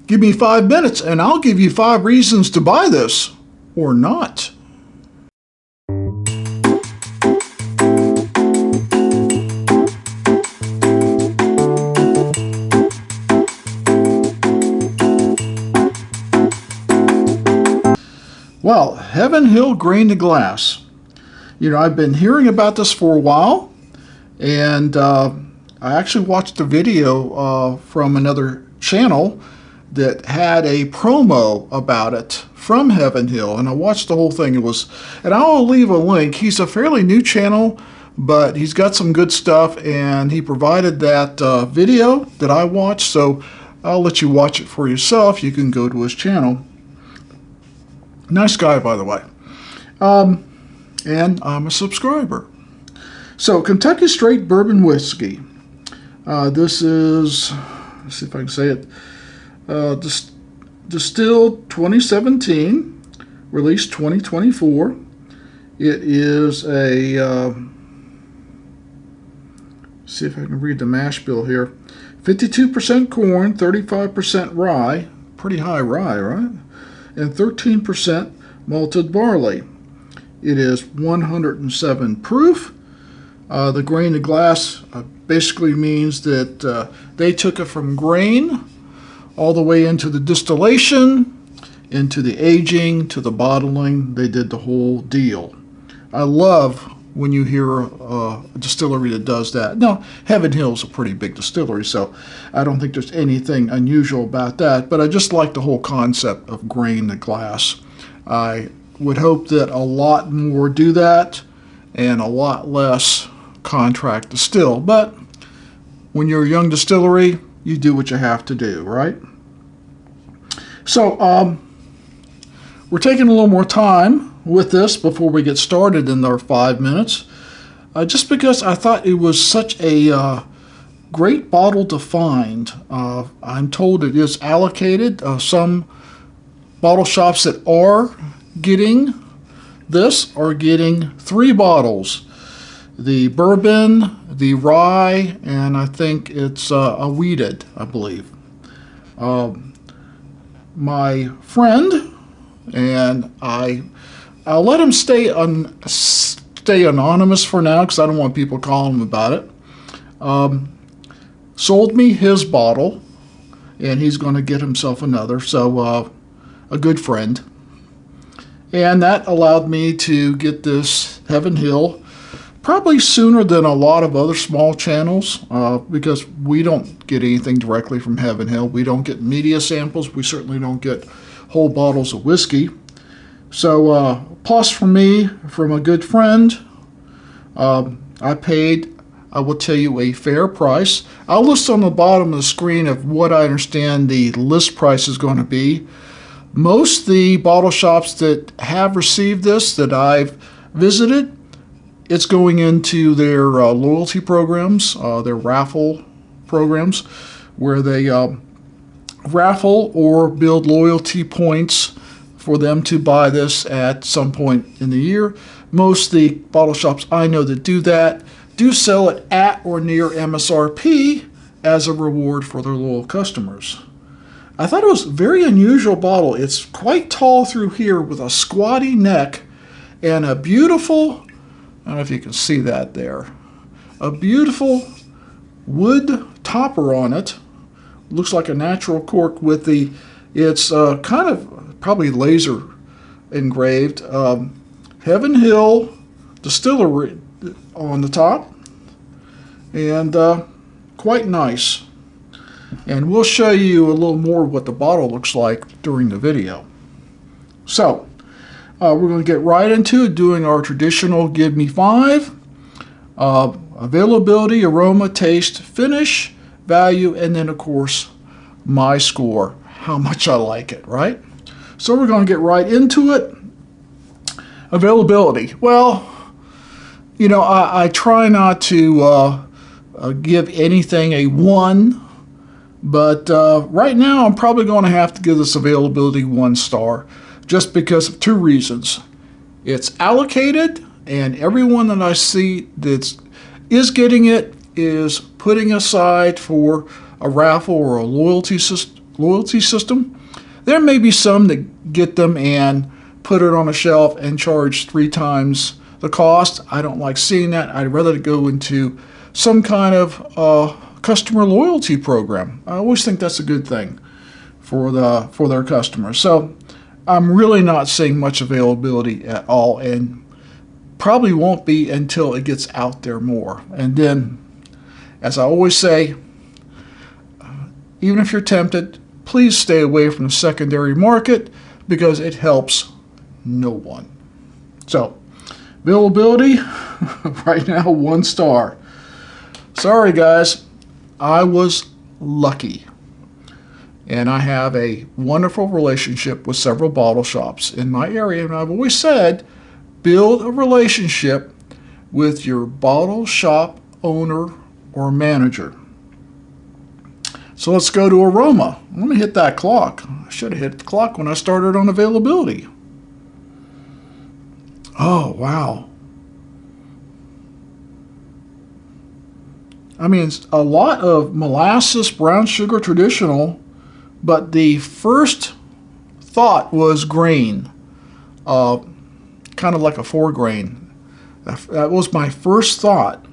Give me 5 minutes and I'll give you 5 reasons to buy this or not. Well, Heaven Hill Grain to Glass. You know, I've been hearing about this for a while, and I actually watched a video from another channel that had a promo about it from Heaven Hill, and I watched the whole thing. And I'll leave a link. He's a fairly new channel, but he's got some good stuff, and he provided that video that I watched, so I'll let you watch it for yourself. You can go to his channel. Nice guy, by the way. And I'm a subscriber. So, Kentucky Straight Bourbon Whiskey. This is, let's see if I can say it, distilled 2017, released 2024. It is a, see if I can read the mash bill here, 52% corn, 35% rye, pretty high rye, right? And 13% malted barley. It is 107 proof. The grain to glass basically means that they took it from grain all the way into the distillation, into the aging, to the bottling. They did the whole deal. I love when you hear a distillery that does that. Now, Heaven Hill's a pretty big distillery, so I don't think there's anything unusual about that, but I just like the whole concept of grain to glass. I would hope that a lot more do that and a lot less contract distill, but when you're a young distillery, you do what you have to do, right? So, we're taking a little more time with this before we get started in our 5 minutes, just because I thought it was such a great bottle to find. I'm told it is allocated. Some bottle shops that are getting this are getting 3 bottles. The bourbon, the rye, and I think it's a wheated, I believe. My friend, and I'll let him stay anonymous for now because I don't want people calling him about it. Sold me his bottle, and he's going to get himself another. So a good friend, and that allowed me to get this Heaven Hill probably sooner than a lot of other small channels, because we don't get anything directly from Heaven Hill. We don't get media samples. We certainly don't get whole bottles of whiskey. So, plus for me, from a good friend, I paid, I will tell you, a fair price. I'll list on the bottom of the screen of what I understand the list price is going to be. Most of the bottle shops that have received this that I've visited, it's going into their loyalty programs, their raffle programs, where they raffle or build loyalty points for them to buy this at some point in the year. Most of the bottle shops I know that do that do sell it at or near MSRP as a reward for their loyal customers. I thought it was a very unusual bottle. It's quite tall through here with a squatty neck and a beautiful, I don't know if you can see that there, a beautiful wood topper on it. Looks like a natural cork with the, it's kind of probably laser engraved Heaven Hill Distillery on the top, and quite nice. And we'll show you a little more what the bottle looks like during the video. So we're going to get right into it, doing our traditional Give Me 5. Availability, aroma, taste, finish, value, and then of course my score, how much I like it, right? So we're going to get right into it. Availability. Well, you know, I try not to give anything a 1, but right now I'm probably going to have to give this availability 1 star, just because of 2 reasons. It's allocated, and everyone that I see that is getting it is putting aside for a raffle or a loyalty loyalty system. There may be some that get them and put it on a shelf and charge 3 times the cost. I don't like seeing that. I'd rather go into some kind of customer loyalty program. I always think that's a good thing for their customers. So I'm really not seeing much availability at all, and probably won't be until it gets out there more. And then, as I always say, even if you're tempted, please stay away from the secondary market because it helps no one. So, availability, right now, 1 star. Sorry guys, I was lucky. And I have a wonderful relationship with several bottle shops in my area. And I've always said, build a relationship with your bottle shop owner or manager. So let's go to Aroma. Let me hit that clock. I should have hit the clock when I started on availability. Oh, wow. I mean, it's a lot of molasses, brown sugar, traditional, but the first thought was grain, kind of like a 4-grain. That was my first thought.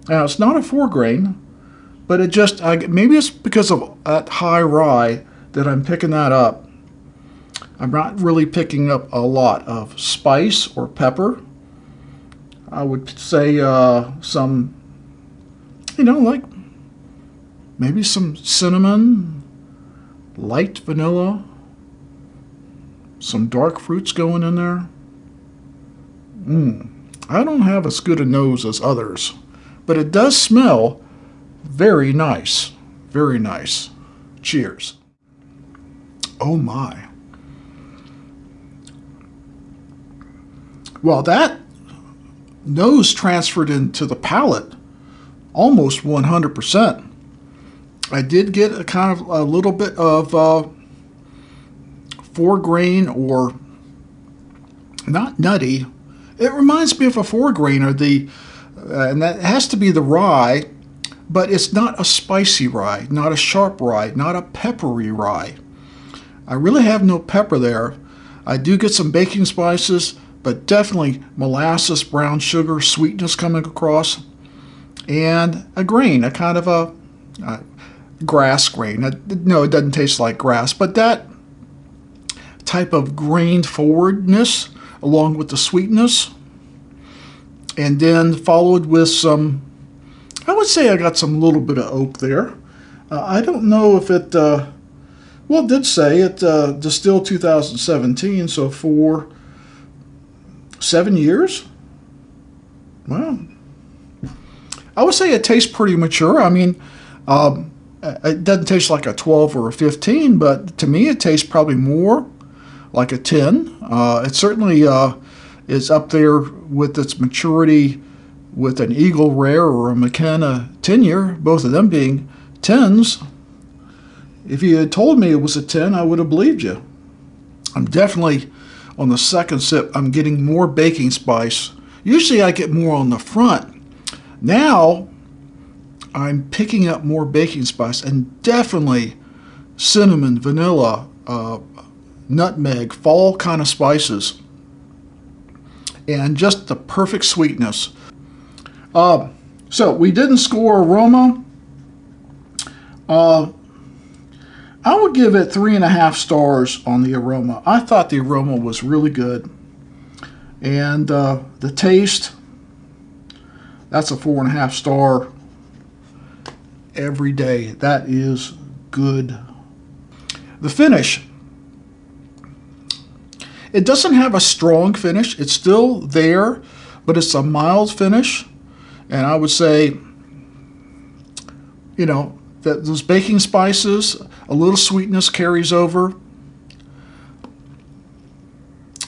Now, it's not a 4-grain, but it just, maybe it's because of that high rye that I'm picking that up. I'm not really picking up a lot of spice or pepper. I would say some, like maybe some cinnamon, light vanilla, some dark fruits going in there. I don't have as good a nose as others, but it does smell very nice. Very nice. Cheers. Oh my. Well, that nose transferred into the palate almost 100%. I did get a kind of a little bit of 4-grain, or not nutty. It reminds me of a 4-grainer, and that has to be the rye, but it's not a spicy rye, not a sharp rye, not a peppery rye. I really have no pepper there. I do get some baking spices, but definitely molasses, brown sugar, sweetness coming across, and a grain, a kind of a grass grain. No, it doesn't taste like grass, but that type of grain forwardness along with the sweetness, and then followed with some, I would say I got some little bit of oak there. I don't know if it, well, it did say it distilled 2017, so for 7 years. Well, I would say it tastes pretty mature. I mean, it doesn't taste like a 12 or a 15, but to me it tastes probably more like a 10. It certainly is up there with its maturity with an Eagle Rare or a McKenna 10-year, both of them being 10s. If you had told me it was a 10, I would have believed you. I'm definitely, on the second sip, I'm getting more baking spice. Usually I get more on the front. Now, I'm picking up more baking spice, and definitely cinnamon, vanilla, nutmeg, fall kind of spices, and just the perfect sweetness. So we didn't score Aroma. I would give it 3.5 stars on the Aroma. I thought the Aroma was really good, and the taste, that's a 4.5 star every day. That is good. The finish, it doesn't have a strong finish. It's still there, but it's a mild finish. And I would say, that those baking spices, a little sweetness carries over.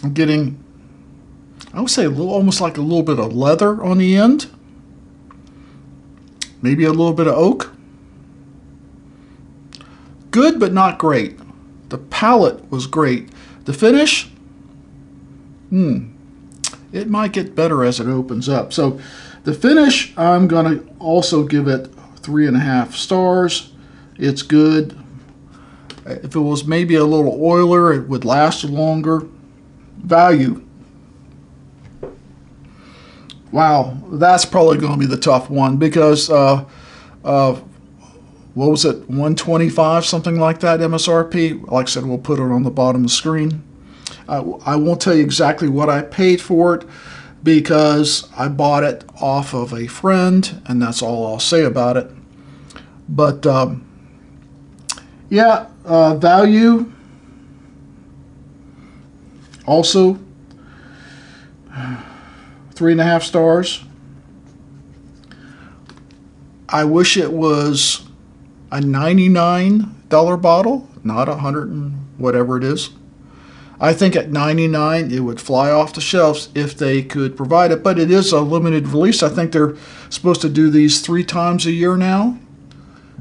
I'm getting, I would say, almost like a little bit of leather on the end. Maybe a little bit of oak. Good, but not great. The palate was great. The finish, it might get better as it opens up. So the finish, I'm going to also give it 3.5 stars. It's good. If it was maybe a little oilier, it would last longer. Value. Wow, that's probably going to be the tough one because what was it, 125, something like that MSRP. Like I said, we'll put it on the bottom of the screen. I won't tell you exactly what I paid for it because I bought it off of a friend, and that's all I'll say about it. But yeah, value also 3.5 stars. I wish it was a $99 bottle, not 100 and whatever it is. I think at $99 it would fly off the shelves if they could provide it, but it is a limited release. I think they're supposed to do these 3 times a year now,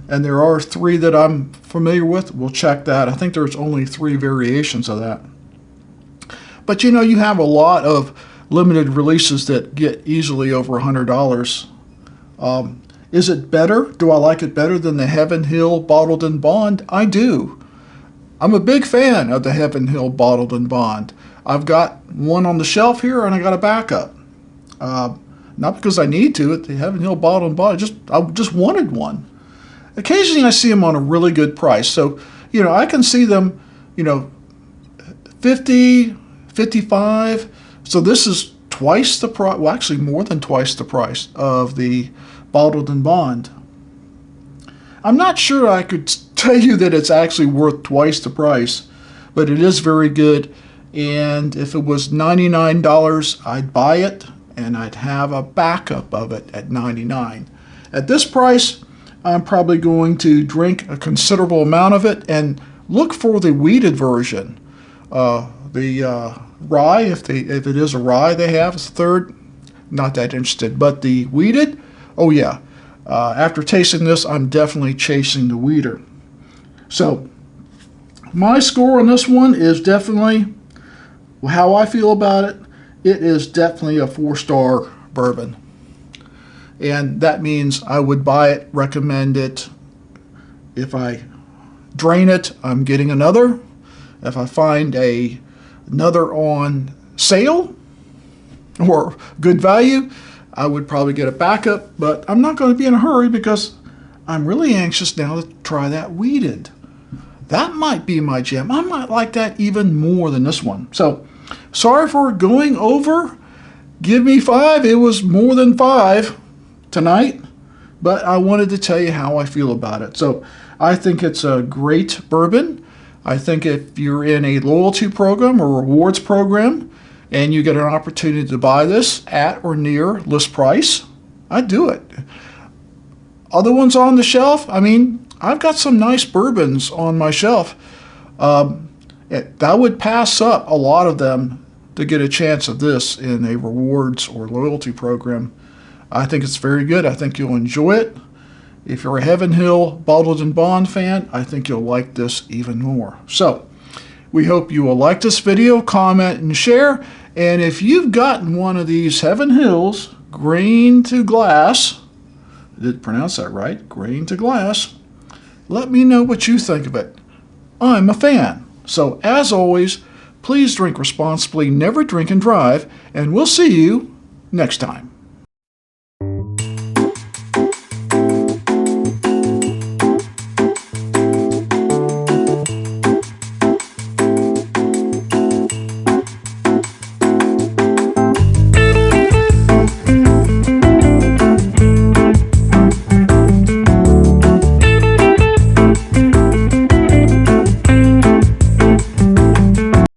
and there are 3 that I'm familiar with. We'll check that. I think there's only 3 variations of that. But you know, you have a lot of limited releases that get easily over $100. Is it better? Do I like it better than the Heaven Hill Bottled in Bond? I do. I'm a big fan of the Heaven Hill Bottled in Bond. I've got one on the shelf here, and I got a backup. Not because I need to. The Heaven Hill Bottled in Bond, I just wanted one. Occasionally I see them on a really good price. So, you know, I can see them, you know, 50, 55. So this is twice the price, well, actually more than twice the price of the Bottled in Bond. I'm not sure I could tell you that it's actually worth twice the price, but it is very good. And if it was $99, I'd buy it, and I'd have a backup of it at $99. At this price, I'm probably going to drink a considerable amount of it and look for the weeded version. The rye, if it is a rye they have, is the third. Not that interested, but the weeded, oh yeah. After tasting this, I'm definitely chasing the weeder. So my score on this one is definitely how I feel about it. It is definitely a 4-star bourbon. And that means I would buy it, recommend it. If I drain it, I'm getting another. If I find another on sale or good value, I would probably get a backup, but I'm not going to be in a hurry because I'm really anxious now to try that weeded. That might be my jam. I might like that even more than this one. So, sorry for going over. Give me 5. It was more than 5 tonight, but I wanted to tell you how I feel about it. So, I think it's a great bourbon. I think if you're in a loyalty program or rewards program, and you get an opportunity to buy this at or near list price, I'd do it. Other ones on the shelf, I mean, I've got some nice bourbons on my shelf. That would pass up a lot of them to get a chance of this in a rewards or loyalty program. I think it's very good. I think you'll enjoy it. If you're a Heaven Hill Bottled in Bond fan, I think you'll like this even more. So, we hope you will like this video, comment, and share. And if you've gotten one of these Heaven Hills grain to glass, I did pronounce that right, grain to glass, let me know what you think of it. I'm a fan. So as always, please drink responsibly, never drink and drive, and we'll see you next time.